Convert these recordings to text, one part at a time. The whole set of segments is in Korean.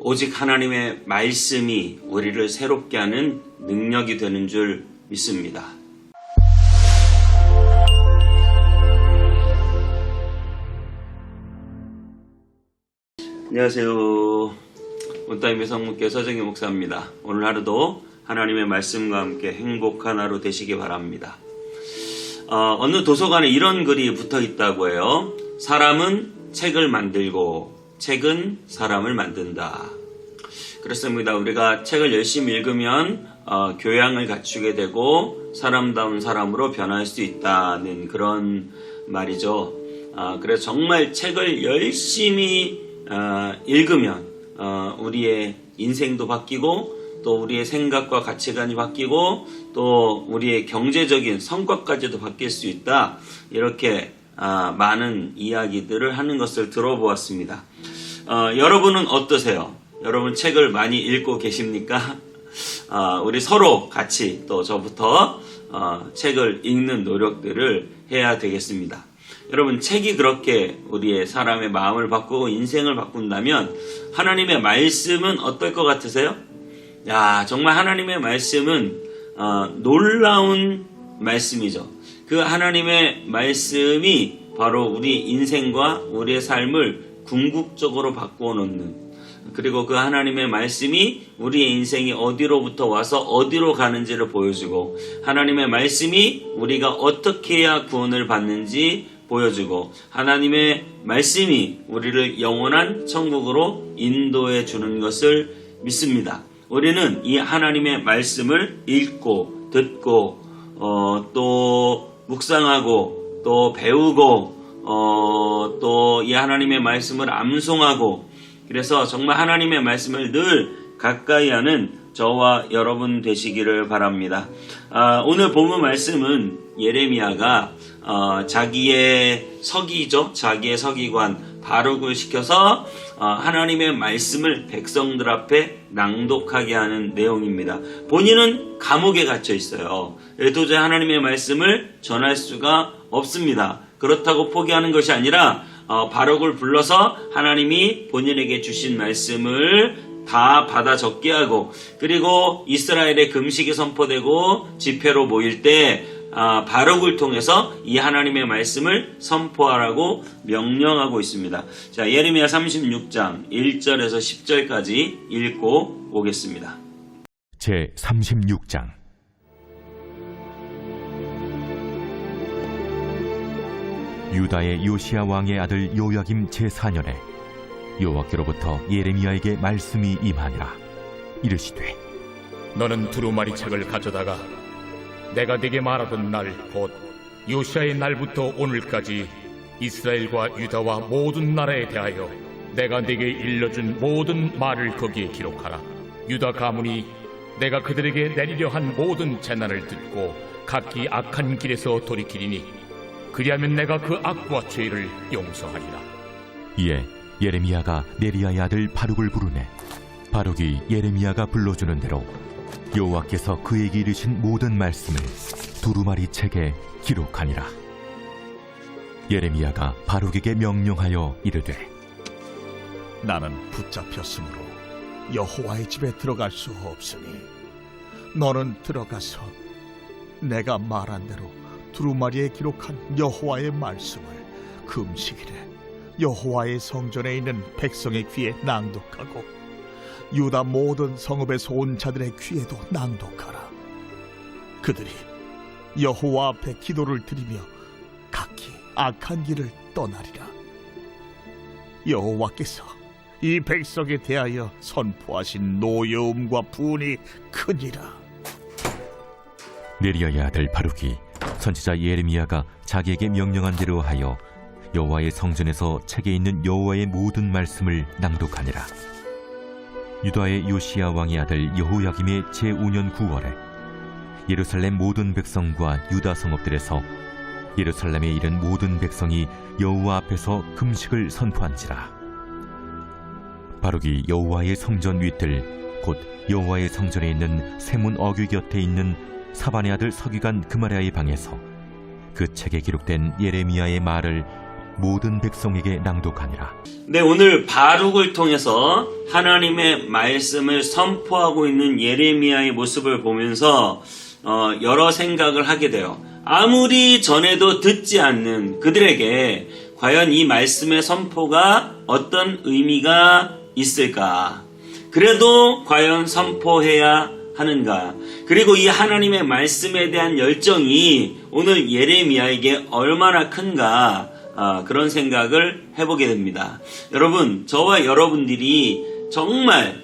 오직 하나님의 말씀이 우리를 새롭게 하는 능력이 되는 줄 믿습니다. 안녕하세요. 온타임의 성목교 서정희 목사입니다. 오늘 하루도 하나님의 말씀과 함께 행복한 하루 되시기 바랍니다. 어느 도서관에 이런 글이 붙어 있다고 해요. 사람은 책을 만들고 책은 사람을 만든다. 그렇습니다. 우리가 책을 열심히 읽으면 교양을 갖추게 되고 사람다운 사람으로 변할 수 있다는 그런 말이죠. 그래서 정말 책을 열심히 읽으면 우리의 인생도 바뀌고 또 우리의 생각과 가치관이 바뀌고 또 우리의 경제적인 성과까지도 바뀔 수 있다. 이렇게 많은 이야기들을 하는 것을 들어보았습니다. 여러분은 어떠세요? 여러분 책을 많이 읽고 계십니까? 우리 서로 같이 또 저부터 책을 읽는 노력들을 해야 되겠습니다. 여러분 책이 그렇게 우리의 사람의 마음을 바꾸고 인생을 바꾼다면 하나님의 말씀은 어떨 것 같으세요? 정말 하나님의 말씀은 놀라운 말씀이죠. 그 하나님의 말씀이 바로 우리 인생과 우리의 삶을 궁극적으로 바꾸어 놓는, 그리고 그 하나님의 말씀이 우리의 인생이 어디로부터 와서 어디로 가는지를 보여주고 하나님의 말씀이 우리가 어떻게 해야 구원을 받는지 보여주고 하나님의 말씀이 우리를 영원한 천국으로 인도해 주는 것을 믿습니다. 우리는 이 하나님의 말씀을 읽고 듣고 또 묵상하고 또 배우고 또 이 하나님의 말씀을 암송하고, 그래서 정말 하나님의 말씀을 늘 가까이 하는 저와 여러분 되시기를 바랍니다. 오늘 본문 말씀은 예레미야가 자기의 서기죠. 자기의 서기관 바룩을 시켜서 하나님의 말씀을 백성들 앞에 낭독하게 하는 내용입니다. 본인은 감옥에 갇혀 있어요. 도저히 하나님의 말씀을 전할 수가 없습니다. 그렇다고 포기하는 것이 아니라 바룩을 불러서 하나님이 본인에게 주신 말씀을 다 받아 적게 하고, 그리고 이스라엘의 금식이 선포되고 집회로 모일 때 바룩을 통해서 이 하나님의 말씀을 선포하라고 명령하고 있습니다. 자, 예레미야 36장 1절에서 10절까지 읽고 오겠습니다. 제 36장. 유다의 요시야 왕의 아들 요야김 제4년에 여호와께로부터 예레미야에게 말씀이 임하니라. 이르시되, 너는 두루마리 책을 가져다가 내가 네게 말하던 날 곧 요시야의 날부터 오늘까지 이스라엘과 유다와 모든 나라에 대하여 내가 네게 일러준 모든 말을 거기에 기록하라. 유다 가문이 내가 그들에게 내리려 한 모든 재난을 듣고 각기 악한 길에서 돌이키리니 그리하면 내가 그 악과 죄를 용서하리라. 이에 예레미야가 네리야의 아들 바룩을 부르매 바룩이 예레미야가 불러주는 대로 여호와께서 그에게 이르신 모든 말씀을 두루마리 책에 기록하니라. 예레미야가 바룩에게 명령하여 이르되, 나는 붙잡혔으므로 여호와의 집에 들어갈 수 없으니 너는 들어가서 내가 말한 대로 두루마리에 기록한 여호와의 말씀을 금식일에 여호와의 성전에 있는 백성의 귀에 낭독하고 유다 모든 성읍에서 온 자들의 귀에도 낭독하라. 그들이 여호와 앞에 기도를 드리며 각기 악한 길을 떠나리라. 여호와께서 이 백성에 대하여 선포하신 노여움과 분이 크니라. 네리야의 아들 바룩이 선지자 예레미야가 자기에게 명령한 대로 하여 여호와의 성전에서 책에 있는 여호와의 모든 말씀을 낭독하니라. 유다의 요시야 왕의 아들 여호야김의 제5년 9월에 예루살렘 모든 백성과 유다 성읍들에서 예루살렘에 이른 모든 백성이 여호와 앞에서 금식을 선포한지라. 바룩이 여호와의 성전 윗들 곧 여호와의 성전에 있는 세문 어귀 곁에 있는 사반의 아들 서기관 그마랴의 방에서 그 책에 기록된 예레미야의 말을 모든 백성에게 낭독하니라. 네, 오늘 바룩을 통해서 하나님의 말씀을 선포하고 있는 예레미야의 모습을 보면서 여러 생각을 하게 돼요. 아무리 전에도 듣지 않는 그들에게 과연 이 말씀의 선포가 어떤 의미가 있을까? 그래도 과연 선포해야 하는가? 그리고 이 하나님의 말씀에 대한 열정이 오늘 예레미야에게 얼마나 큰가? 그런 생각을 해보게 됩니다. 여러분, 저와 여러분들이 정말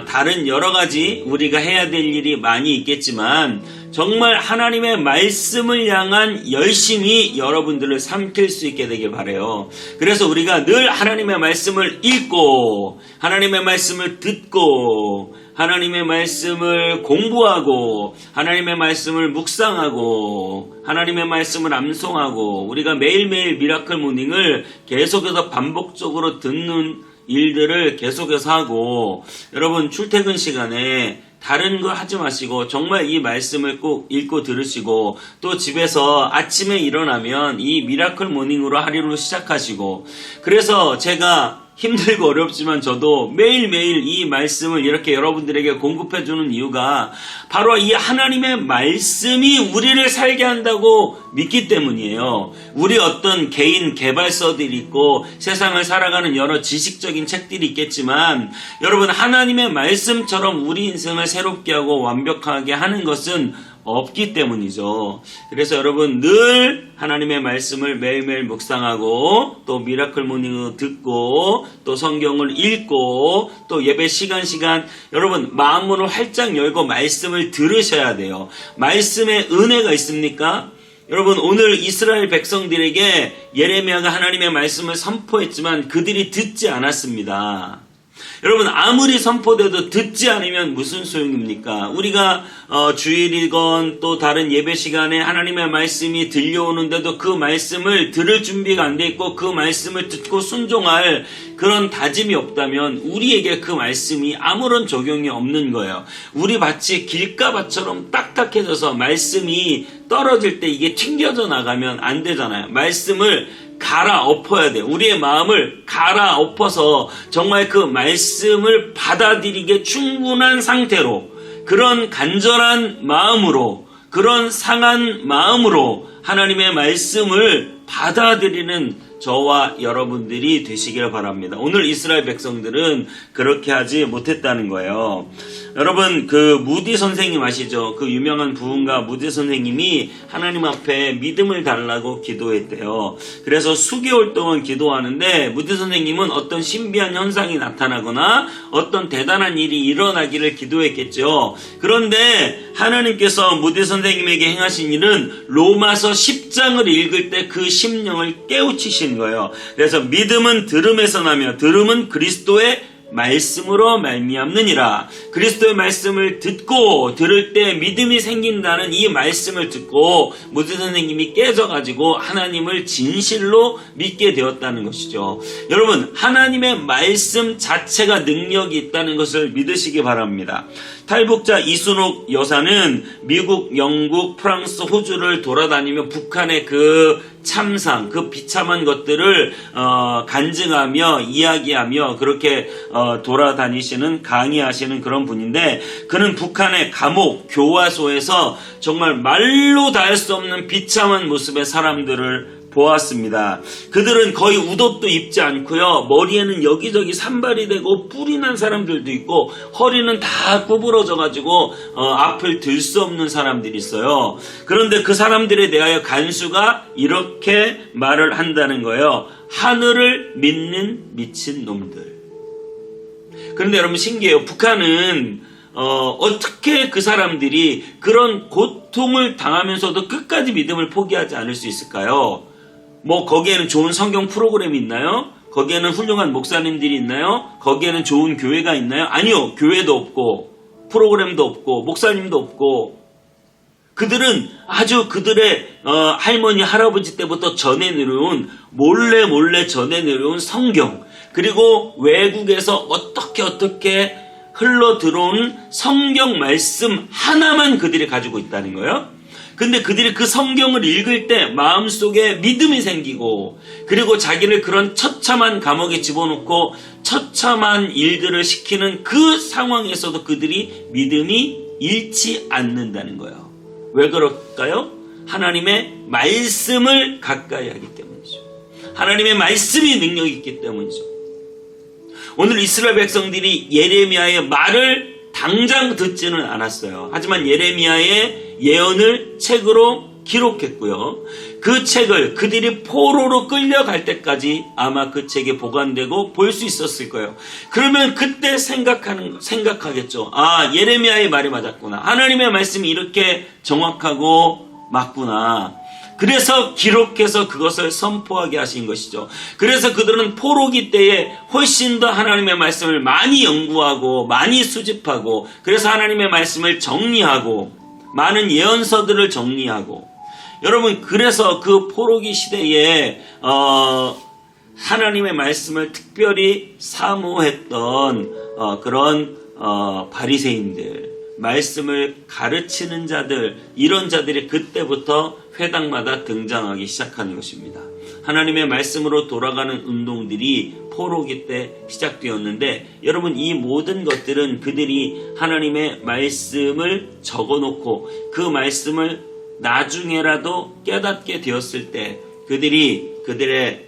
다른 여러 가지 우리가 해야 될 일이 많이 있겠지만 정말 하나님의 말씀을 향한 열심히 여러분들을 삼킬 수 있게 되길 바라요. 그래서 우리가 늘 하나님의 말씀을 읽고 하나님의 말씀을 듣고 하나님의 말씀을 공부하고 하나님의 말씀을 묵상하고 하나님의 말씀을 암송하고 우리가 매일매일 미라클 모닝을 계속해서 반복적으로 듣는 일들을 계속해서 하고 여러분 출퇴근 시간에 다른 거 하지 마시고 정말 이 말씀을 꼭 읽고 들으시고 또 집에서 아침에 일어나면 이 미라클 모닝으로 하루를 시작하시고 그래서 제가 힘들고 어렵지만 저도 매일매일 이 말씀을 이렇게 여러분들에게 공급해주는 이유가 바로 이 하나님의 말씀이 우리를 살게 한다고 믿기 때문이에요. 우리 어떤 개인 개발서들이 있고 세상을 살아가는 여러 지식적인 책들이 있겠지만 여러분 하나님의 말씀처럼 우리 인생을 새롭게 하고 완벽하게 하는 것은 없기 때문이죠. 그래서 여러분 늘 하나님의 말씀을 매일매일 묵상하고 또 미라클 모닝을 듣고 또 성경을 읽고 또 예배 시간 여러분 마음문을 활짝 열고 말씀을 들으셔야 돼요. 말씀에 은혜가 있습니까? 여러분 오늘 이스라엘 백성들에게 예레미야가 하나님의 말씀을 선포했지만 그들이 듣지 않았습니다. 여러분 아무리 선포돼도 듣지 않으면 무슨 소용입니까? 우리가 주일이건 또 다른 예배 시간에 하나님의 말씀이 들려오는데도 그 말씀을 들을 준비가 안 돼 있고 그 말씀을 듣고 순종할 그런 다짐이 없다면 우리에게 그 말씀이 아무런 적용이 없는 거예요. 우리 밭이 길가밭처럼 딱딱해져서 말씀이 떨어질 때 이게 튕겨져 나가면 안 되잖아요. 말씀을 갈아엎어야 돼요. 우리의 마음을 갈아엎어서 정말 그 말씀을 받아들이기에 충분한 상태로 그런 간절한 마음으로 그런 상한 마음으로 하나님의 말씀을 받아들이는 저와 여러분들이 되시길 바랍니다. 오늘 이스라엘 백성들은 그렇게 하지 못했다는 거예요. 여러분 그 무디 선생님 아시죠? 그 유명한 부흥가 무디 선생님이 하나님 앞에 믿음을 달라고 기도했대요. 그래서 수개월 동안 기도하는데 무디 선생님은 어떤 신비한 현상이 나타나거나 어떤 대단한 일이 일어나기를 기도했겠죠. 그런데 하나님께서 무디 선생님에게 행하신 일은 로마서 10장을 읽을 때 그 심령을 깨우치신 거예요. 그래서 믿음은 들음에서 나며 들음은 그리스도의 말씀으로 말미암느니라. 그리스도의 말씀을 듣고 들을 때 믿음이 생긴다는 이 말씀을 듣고 무디 선생님이 깨져가지고 하나님을 진실로 믿게 되었다는 것이죠. 여러분 하나님의 말씀 자체가 능력이 있다는 것을 믿으시기 바랍니다. 탈북자 이순옥 여사는 미국, 영국, 프랑스, 호주를 돌아다니며 북한의 그 참상, 그 비참한 것들을 간증하며 이야기하며 그렇게 돌아다니시는 강의하시는 그런 분인데 그는 북한의 감옥, 교화소에서 정말 말로 다 할 수 없는 비참한 모습의 사람들을 보았습니다. 그들은 거의 웃옷도 입지 않고요. 머리에는 여기저기 산발이 되고 뿔이 난 사람들도 있고 허리는 다 구부러져 가지고 앞을 들 수 없는 사람들이 있어요. 그런데 그 사람들에 대하여 간수가 이렇게 말을 한다는 거예요. 하늘을 믿는 미친 놈들. 그런데 여러분 신기해요. 북한은 어떻게 그 사람들이 그런 고통을 당하면서도 끝까지 믿음을 포기하지 않을 수 있을까요? 뭐 거기에는 좋은 성경 프로그램이 있나요? 거기에는 훌륭한 목사님들이 있나요? 거기에는 좋은 교회가 있나요? 아니요. 교회도 없고 프로그램도 없고 목사님도 없고 그들은 아주 그들의 할머니 할아버지 때부터 전해 내려온 몰래 전해 내려온 성경 그리고 외국에서 어떻게 흘러 들어온 성경 말씀 하나만 그들이 가지고 있다는 거예요. 근데 그들이 그 성경을 읽을 때 마음속에 믿음이 생기고, 그리고 자기를 그런 처참한 감옥에 집어넣고 처참한 일들을 시키는 그 상황에서도 그들이 믿음이 잃지 않는다는 거예요. 왜 그럴까요? 하나님의 말씀을 가까이 하기 때문이죠. 하나님의 말씀이 능력이 있기 때문이죠. 오늘 이스라엘 백성들이 예레미야의 말을 당장 듣지는 않았어요. 하지만 예레미야의 예언을 책으로 기록했고요. 그 책을 그들이 포로로 끌려갈 때까지 아마 그 책에 보관되고 볼 수 있었을 거예요. 그러면 그때 생각하겠죠. 아, 예레미야의 말이 맞았구나. 하나님의 말씀이 이렇게 정확하고 맞구나. 그래서 기록해서 그것을 선포하게 하신 것이죠. 그래서 그들은 포로기 때에 훨씬 더 하나님의 말씀을 많이 연구하고 많이 수집하고, 그래서 하나님의 말씀을 정리하고 많은 예언서들을 정리하고, 여러분, 그래서 그 포로기 시대에 하나님의 말씀을 특별히 사모했던 그런 바리새인들, 말씀을 가르치는 자들, 이런 자들이 그때부터 회당마다 등장하기 시작하는 것입니다. 하나님의 말씀으로 돌아가는 운동들이 포로기 때 시작되었는데, 여러분, 이 모든 것들은 그들이 하나님의 말씀을 적어놓고 그 말씀을 나중에라도 깨닫게 되었을 때 그들의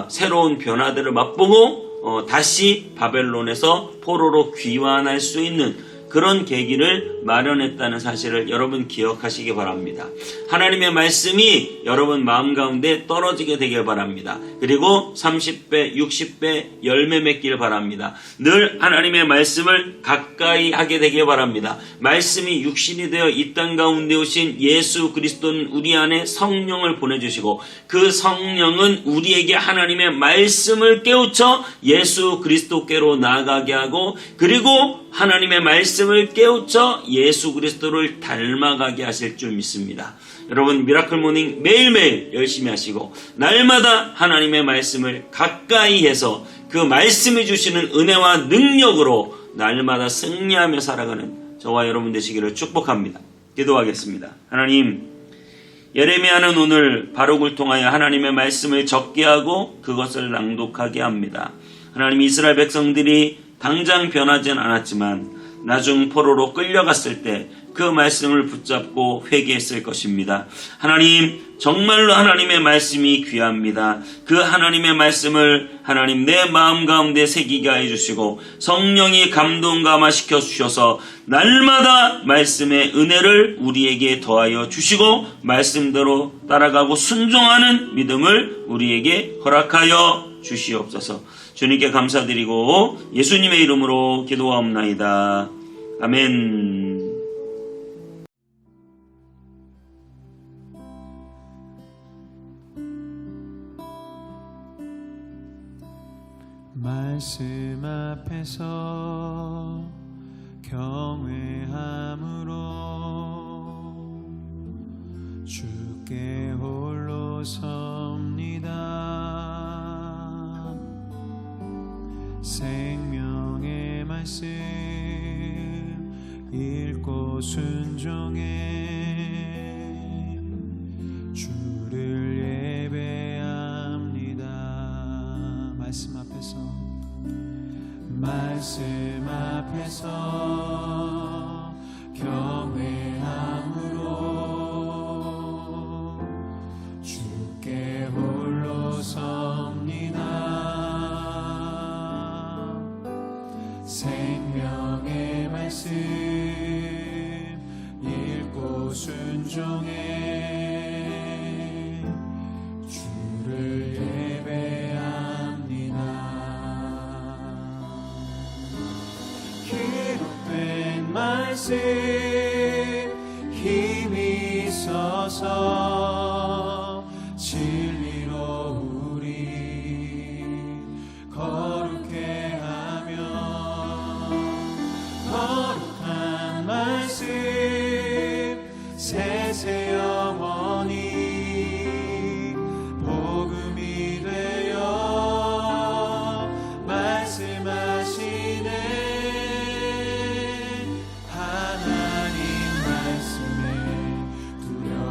새로운 변화들을 맛보고 다시 바벨론에서 포로로 귀환할 수 있는 그런 계기를 마련했다는 사실을 여러분 기억하시기 바랍니다. 하나님의 말씀이 여러분 마음 가운데 떨어지게 되길 바랍니다. 그리고 30배, 60배 열매 맺길 바랍니다. 늘 하나님의 말씀을 가까이 하게 되길 바랍니다. 말씀이 육신이 되어 이 땅 가운데 오신 예수 그리스도는 우리 안에 성령을 보내주시고, 그 성령은 우리에게 하나님의 말씀을 깨우쳐 예수 그리스도께로 나아가게 하고, 그리고 하나님의 말씀을 깨우쳐 예수 그리스도를 닮아가게 하실 줄 믿습니다. 여러분, 미라클 모닝 매일매일 열심히 하시고 날마다 하나님의 말씀을 가까이 해서 그 말씀이 주시는 은혜와 능력으로 날마다 승리하며 살아가는 저와 여러분 되시기를 축복합니다. 기도하겠습니다. 하나님, 예레미야는 오늘 바룩을 통하여 하나님의 말씀을 적게 하고 그것을 낭독하게 합니다. 하나님, 이스라엘 백성들이 당장 변하진 않았지만 나중 포로로 끌려갔을 때 그 말씀을 붙잡고 회개했을 것입니다. 하나님, 정말로 하나님의 말씀이 귀합니다. 그 하나님의 말씀을 하나님 내 마음 가운데 새기게 해주시고 성령이 감동 감화시켜 주셔서 날마다 말씀의 은혜를 우리에게 더하여 주시고 말씀대로 따라가고 순종하는 믿음을 우리에게 허락하여 주시옵소서. 주님께 감사드리고 예수님의 이름으로 기도하옵나이다. 아멘. 말씀 앞에서 경외함으로 주께 홀로 섭니다. 생명의 말씀 읽고 순종해 주를 예배합니다. 말씀 앞에서 경외함으로 주께 홀로 섭니다. 생명의 말씀 읽고 순종해 주를 예배합니다. 기록된 말씀 힘이 있어서 진리로 우리 거룩해 하며 거룩한 말씀 세세 영원히 복음이 되어 말씀하시네. 하나님 말씀에 두려움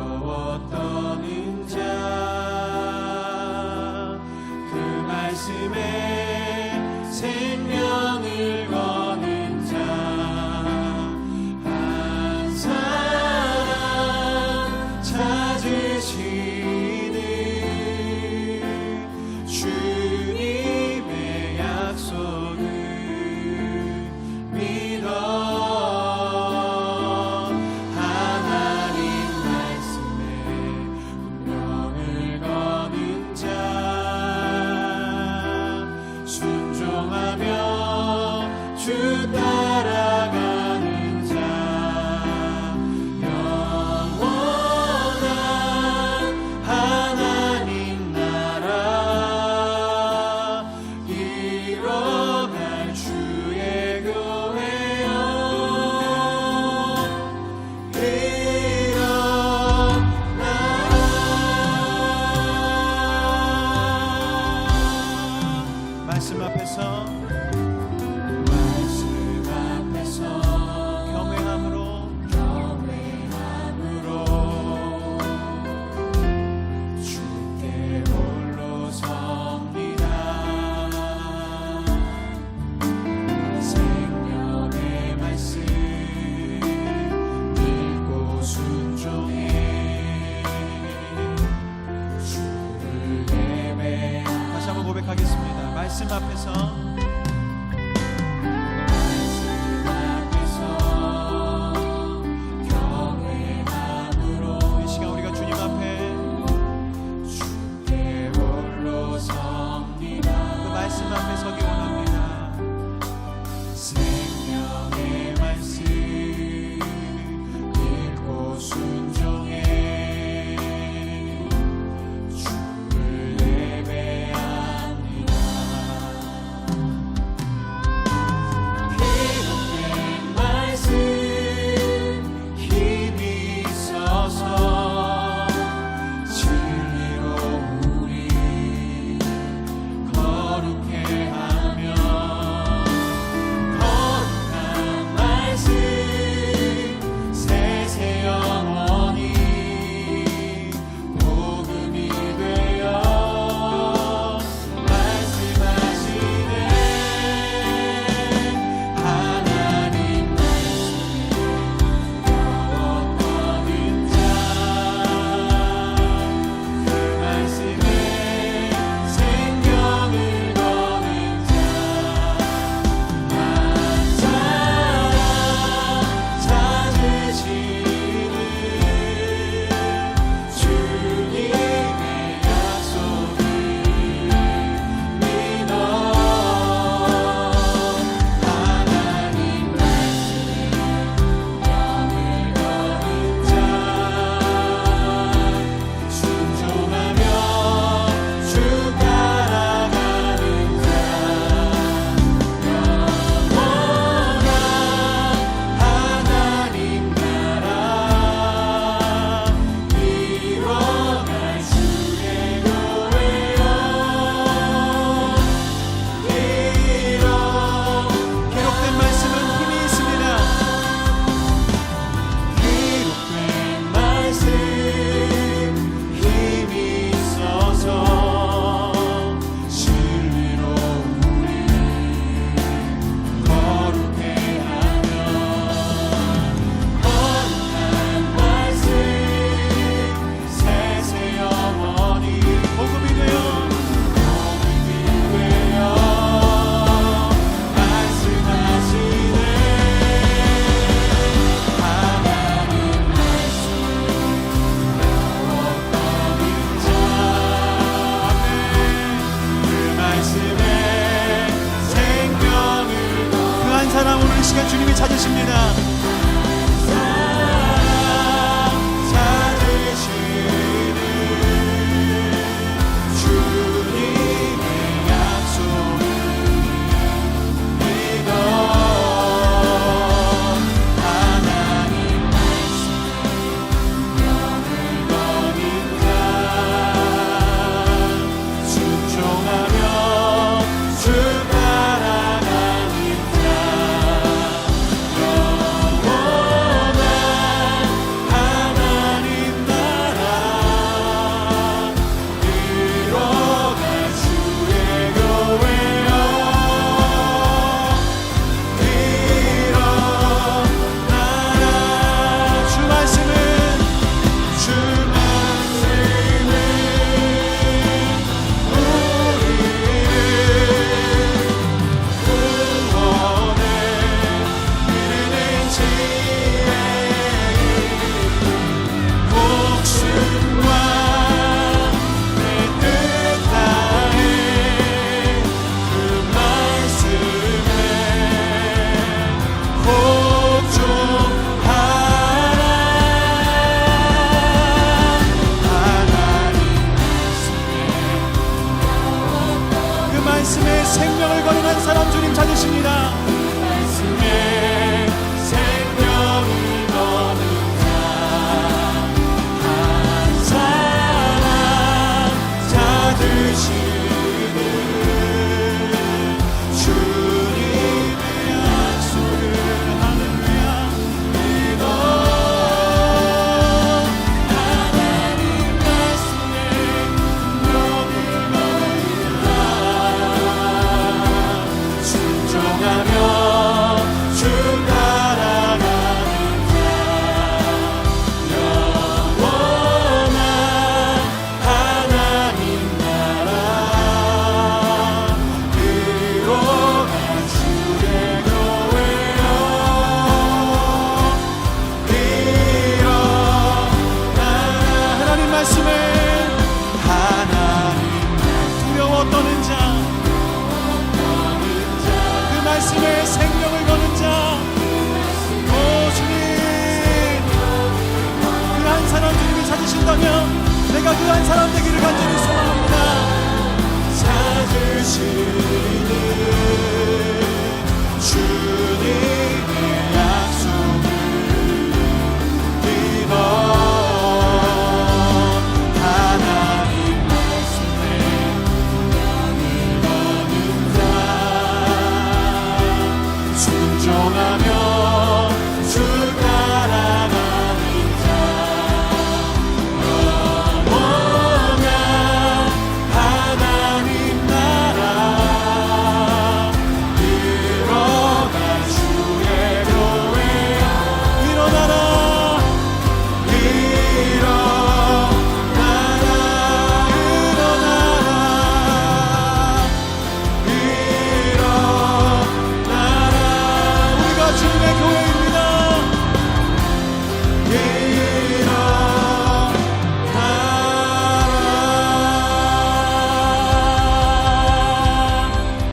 따라가는 자 영원한 하나님 나라 이뤄갈 주의 교회여 말씀 앞에서 경외함으로 주께 홀로 섭니다. 생명의 말씀 읽고 순종해 주를 예배. 다시 한번 고백하겠습니다. 말씀 앞에서 이 시간 우리가 주님 앞에 주께 홀로 섭니다. 그 말씀 앞에 서기 원합니다. 생명의 말씀 읽고 순종해 주를 예배합니다. 기록된 말씀 힘이 있어서 진리로 우리 거룩해 하며 거룩한 말씀 세세 영원히 복음이 되어 말씀하시네. 하나님 두려웠거든 자 그 말씀에 생명을 거는 자 만사랑 찾으시는 주님의 약속을 믿어. 하나님 말씀에 영을 거는 자 순종하며 주 따라가는 자 영원한 하나님 나라 이뤄갈 주의 교회여 기록된 말씀은 힘이 있습니다. 기록된 말씀 힘이 있어서 진리로 우리 거룩해 하며 거룩한 말씀 세세 영원히 복음이 되어 말씀하시네. 하나님 말씀 배웠거든 자 그 말씀에 생명을 그 한 사람 오늘 이 시간 주님이 찾으십니다.